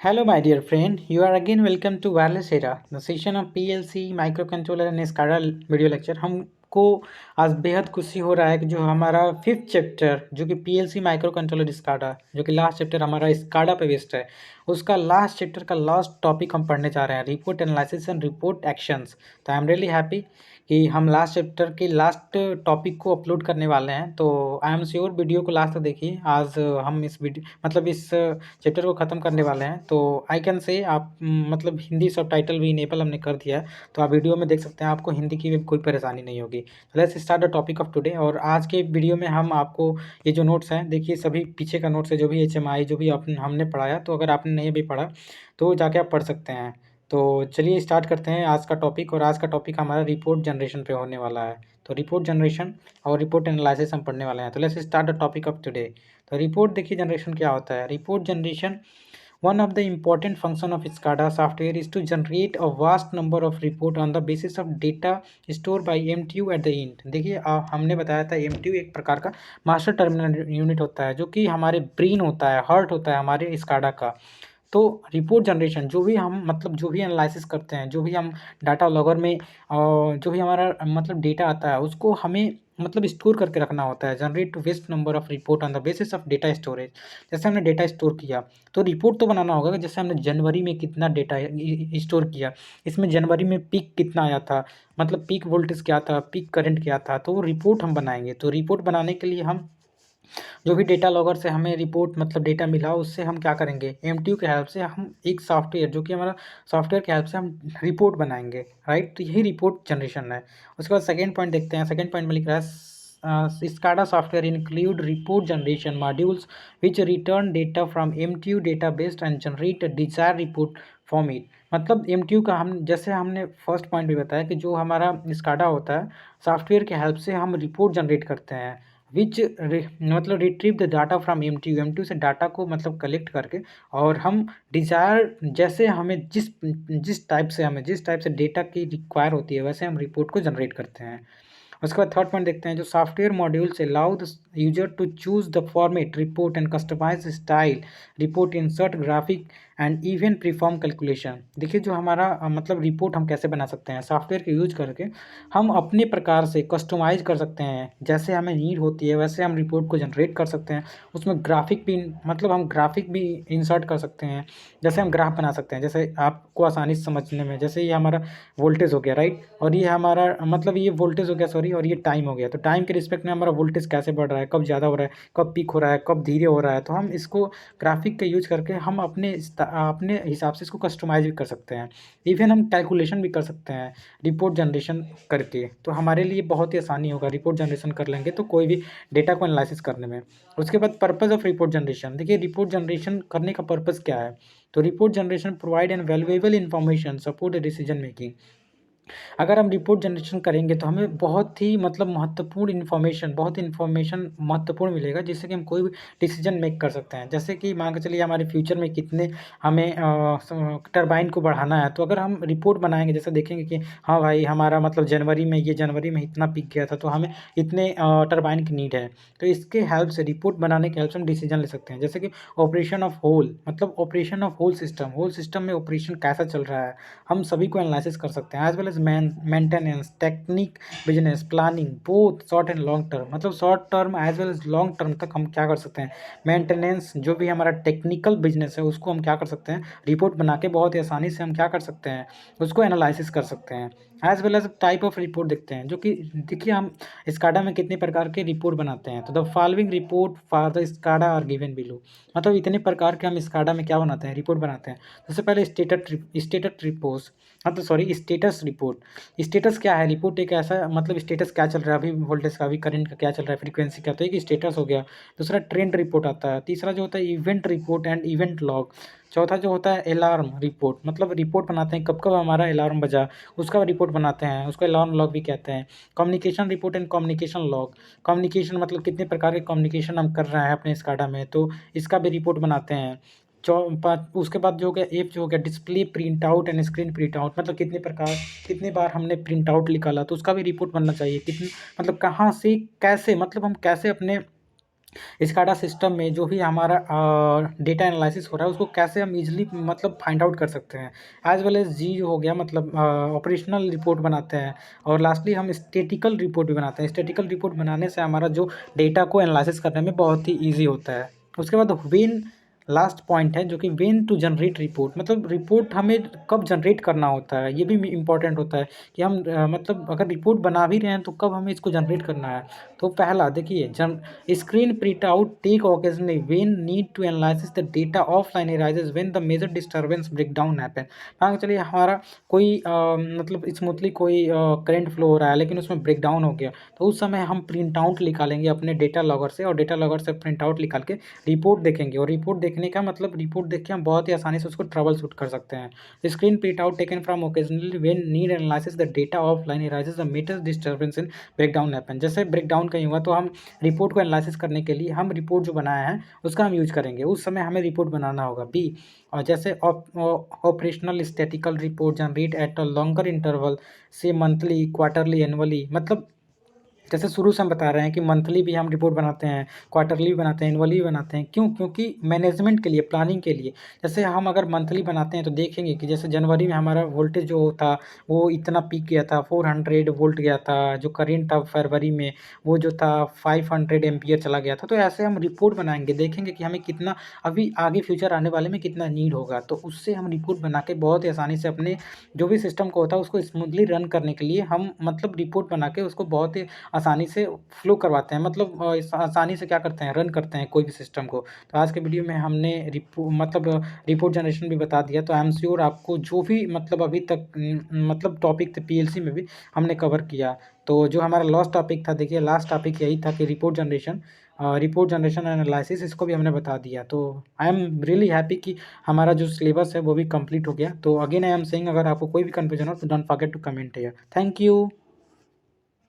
Hello, my dear friend. You are again welcome to Wireless Era, the session of PLC, microcontroller and SCADA video lecture. हमको आज बेहद खुशी हो रहा है कि जो हमारा फिफ्थ चैप्टर जो कि PLC माइक्रो कंट्रोलर स्काडा जो कि लास्ट चैप्टर हमारा स्काडा पे बेस्ड है, उसका लास्ट चैप्टर का लास्ट टॉपिक हम पढ़ने जा रहे हैं, report analysis and report actions. तो आई एम रियली हैप्पी कि हम लास्ट चैप्टर के लास्ट टॉपिक को अपलोड करने वाले हैं। तो आई एम श्योर वीडियो को लास्ट तक देखिए। आज हम इस वीडियो मतलब इस चैप्टर को ख़त्म करने वाले हैं। तो आई कैन से आप मतलब हिंदी सबटाइटल भी इनेबल हमने कर दिया है, तो आप वीडियो में देख सकते हैं, आपको हिंदी की भी कोई परेशानी नहीं होगी। Let's start the topic of today. और आज के वीडियो में हम आपको ये जो नोट्स हैं, देखिए सभी पीछे का नोट्स है, जो भी HMI जो भी हमने पढ़ाया, तो अगर आपने नहीं भी पढ़ा तो जाके आप पढ़ सकते हैं। तो चलिए स्टार्ट करते हैं आज का टॉपिक। और आज का टॉपिक हमारा रिपोर्ट जनरेशन पे होने वाला है। तो रिपोर्ट जनरेशन और रिपोर्ट एनालिसिस हम पढ़ने वाले हैं। तो let's start the topic of today. तो रिपोर्ट देखिए जनरेशन क्या होता है। Report generation one of the important function of SCADA software is to generate a vast number of report on the basis of data stored by MTU at the end। देखिए हमने बताया था MTU एक प्रकार का मास्टर टर्मिनल यूनिट होता है, जो कि हमारे ब्रेन होता है, हार्ट होता है हमारे SCADA का। तो रिपोर्ट जनरेशन जो भी हम मतलब जो भी एनालिसिस करते हैं, जो भी हम डाटा लॉगर में जो भी हमारा मतलब डेटा आता है, उसको हमें मतलब स्टोर करके रखना होता है। Generate vast number of report on the basis of data storage. जैसे हमने डेटा स्टोर किया तो रिपोर्ट तो बनाना होगा कि जैसे हमने जनवरी में कितना डेटा स्टोर किया, इसमें जनवरी में पीक कितना आया था, मतलब पीक वोल्टेज क्या था, पीक करंट क्या था, तो वो रिपोर्ट हम बनाएंगे। तो रिपोर्ट बनाने के लिए हम जो भी डेटा लॉगर से हमें रिपोर्ट मतलब डेटा मिला, उससे हम क्या करेंगे, MTU के हेल्प से हम एक सॉफ्टवेयर जो कि हमारा सॉफ्टवेयर के हेल्प से हम रिपोर्ट बनाएंगे, राइट। तो यही रिपोर्ट जनरेशन है। उसके बाद सेकेंड पॉइंट देखते हैं। सेकेंड पॉइंट में लिख रहा है SCADA software include report generation modules which return data from MTU database and generate a desired report from it। मतलब MTU का हम जैसे हमने फर्स्ट पॉइंट भी बताया कि जो हमारा SCADA होता है, सॉफ्टवेयर के हेल्प से हम रिपोर्ट जनरेट करते हैं, विच मतलब retrieve the data from MTU से डाटा को मतलब कलेक्ट करके, और हम डिज़ायर जैसे हमें जिस टाइप से डेटा की रिक्वायर होती है, वैसे हम रिपोर्ट को जनरेट करते हैं। उसके बाद थर्ड पॉइंट देखते हैं। जो software modules allow the user to choose the format report and customise style report, insert graphic and even perform calculation. देखिए जो हमारा मतलब रिपोर्ट हम कैसे बना सकते हैं, सॉफ्टवेयर के यूज करके हम अपने प्रकार से कस्टमाइज कर सकते हैं, जैसे हमें नीड होती है वैसे हम रिपोर्ट को जनरेट कर सकते हैं। उसमें ग्राफिक भी मतलब हम ग्राफिक भी इंसर्ट कर सकते हैं, जैसे हम ग्राफ बना सकते हैं, जैसे आपको आसानी से समझने में, जैसे ये हमारा वोल्टेज हो गया, राइट, और ये हमारा मतलब ये वोल्टेज हो गया, सॉरी, और ये टाइम हो गया। तो टाइम के रिस्पेक्ट में हमारा वोल्टेज कैसे बढ़ रहा है, कब ज़्यादा हो रहा है, कब पीक हो रहा है, कब धीरे हो रहा है, तो हम इसको ग्राफिक का यूज करके हम अपने अपने हिसाब से इसको कस्टमाइज भी कर सकते हैं। इवन हम कैलकुलेशन भी कर सकते हैं रिपोर्ट जनरेशन करके। तो हमारे लिए बहुत ही आसानी होगा, रिपोर्ट जनरेशन कर लेंगे तो कोई भी डेटा को एनालिसिस करने में। उसके बाद पर्पज़ ऑफ रिपोर्ट जनरेशन। देखिए रिपोर्ट जनरेशन करने का पर्पज़ क्या है। तो report generation provide an valuable information support decision making. अगर हम रिपोर्ट जनरेशन करेंगे तो हमें बहुत ही मतलब महत्वपूर्ण इन्फॉर्मेशन, बहुत इन्फॉर्मेशन महत्वपूर्ण मिलेगा, जिससे कि हम कोई भी डिसीजन मेक कर सकते हैं। जैसे कि मान के चलिए हमारे फ्यूचर में कितने हमें टरबाइन को बढ़ाना है, तो अगर हम रिपोर्ट बनाएंगे, जैसे देखेंगे कि हाँ भाई हमारा मतलब जनवरी में इतना पिक गया था, तो हमें इतने टरबाइन की नीड है, तो इसके हेल्प से रिपोर्ट बनाने के हेल्प से हम डिसीजन ले सकते हैं। जैसे कि ऑपरेशन ऑफ होल, मतलब ऑपरेशन ऑफ होल सिस्टम में ऑपरेशन कैसा चल रहा है, हम सभी को एनालिसिस कर सकते हैं। As well as maintenance, technique, business planning, both short and long term, मतलब short term as well as long term तक हम क्या कर सकते हैं, मेंटेनेंस जो भी हमारा टेक्निकल बिजनेस है उसको हम क्या कर सकते हैं, रिपोर्ट बना के बहुत ही आसानी से हम क्या कर सकते हैं, उसको एनालिसिस कर सकते हैं। As well as type of report देखते हैं, जो कि देखिए हम स्काडा में कितने प्रकार के रिपोर्ट बनाते हैं। तो the following report for the SCADA are given below. मतलब इतने प्रकार के हम स्काडा में क्या बनाते हैं, रिपोर्ट बनाते हैं। सबसे पहले स्टेटस रिपोर्ट, हाँ तो सॉरी स्टेटस रिपोर्ट। स्टेटस क्या है, रिपोर्ट एक ऐसा मतलब स्टेटस क्या चल रहा है, अभी वोल्टेज का, अभी करंट का क्या चल रहा है, फ्रीक्वेंसी क्या, तो एक स्टेटस हो गया। दूसरा ट्रेंड रिपोर्ट आता है। तीसरा जो होता है event report and event log. चौथा जो होता है अलार्म रिपोर्ट, मतलब रिपोर्ट बनाते हैं कब कब हमारा अलार्म बजा, उसका रिपोर्ट बनाते हैं, उसको अलार्म लॉग भी कहते हैं। Communication report and communication log. Communication मतलब कितने प्रकार के कम्युनिकेशन हम कर रहे हैं अपने स्काडा में, तो इसका भी रिपोर्ट बनाते हैं। उसके बाद जो हो गया एफ जो हो गया display print out and screen print out, मतलब कितने बार हमने प्रिंट आउट निकाला, तो उसका भी रिपोर्ट बनना चाहिए। कितने मतलब कहाँ से कैसे, मतलब हम कैसे अपने स्काडा सिस्टम में जो भी हमारा डेटा एनालिसिस हो रहा है उसको कैसे हम इजीली मतलब फाइंड आउट कर सकते हैं, एज वेल एज जी हो गया मतलब ऑपरेशनल रिपोर्ट बनाते हैं, और लास्टली हम स्टेटिकल रिपोर्ट भी बनाते हैं। स्टेटिकल रिपोर्ट बनाने से हमारा जो डेटा को एनालिसिस करने में बहुत ही ईजी होता है। उसके बाद वेन लास्ट पॉइंट है जो कि वेन टू जनरेट रिपोर्ट, मतलब रिपोर्ट हमें कब जनरेट करना होता है, ये भी इम्पॉर्टेंट होता है कि हम मतलब अगर रिपोर्ट बना भी रहे हैं तो कब हमें इसको जनरेट करना है। तो पहला देखिए, जन screen printout take occasionally when need to analyze the data offline arises when the major disturbance breakdown happen। मान के चलिए हमारा कोई मतलब स्मूथली कोई करंट फ्लो हो रहा है लेकिन उसमें ब्रेक डाउन हो गया, तो उस समय हम प्रिंट आउट निकालेंगे अपने डेटा लॉगर से, और डेटा लॉगर से प्रिंट आउट निकाल के रिपोर्ट देखेंगे, और रिपोर्ट देखने का मतलब रिपोर्ट देख के हम बहुत ही आसानी से उसको ट्रबल शूट कर सकते हैं। Screen print out taken from occasionally when need analysis the data offline arises the major disturbance in breakdown happen। जैसे ब्रेकडाउन कहीं हुआ तो हम रिपोर्ट को एनालिसिस करने के लिए हम रिपोर्ट जो बनाया है उसका हम यूज करेंगे, उस समय हमें रिपोर्ट बनाना होगा। बी, और जैसे operational statistical report generate at a longer interval से मंथली क्वार्टरली एनुअली, मतलब जैसे शुरू से हम बता रहे हैं कि मंथली भी हम रिपोर्ट बनाते हैं, क्वार्टरली भी बनाते हैं, एनुअली भी बनाते हैं। क्यों? क्योंकि मैनेजमेंट के लिए, प्लानिंग के लिए। जैसे हम अगर मंथली बनाते हैं तो देखेंगे कि जैसे जनवरी में हमारा वोल्टेज जो था वो इतना पीक गया था, 400 वोल्ट गया था। जो करंट था फरवरी में वो जो था 500 एम्पियर चला गया था। तो ऐसे हम रिपोर्ट बनाएंगे, देखेंगे कि हमें कितना अभी आगे फ्यूचर आने वाले में कितना नीड होगा, तो उससे हम रिपोर्ट बना के बहुत ही आसानी से अपने जो भी सिस्टम को होता है उसको स्मूथली रन करने के लिए हम मतलब रिपोर्ट बना के उसको बहुत ही आसानी से फ्लो करवाते हैं, मतलब आसानी से क्या करते हैं, रन करते हैं कोई भी सिस्टम को। तो आज के वीडियो में हमने मतलब रिपोर्ट जनरेशन भी बता दिया। तो आई एम श्योर आपको जो भी मतलब अभी तक मतलब टॉपिक थे पीएलसी में भी हमने कवर किया। तो जो हमारा लास्ट टॉपिक था, देखिए लास्ट टॉपिक यही था कि रिपोर्ट जनरेशन एनालिसिस, इसको भी हमने बता दिया। तो आई एम रियली हैप्पी कि हमारा जो सिलेबस है वो भी कंप्लीट हो गया। तो अगेन आई एम सेइंग, अगर आपको कोई भी कन्फ्यूजन हो तो don't forget to comment here. Thank you.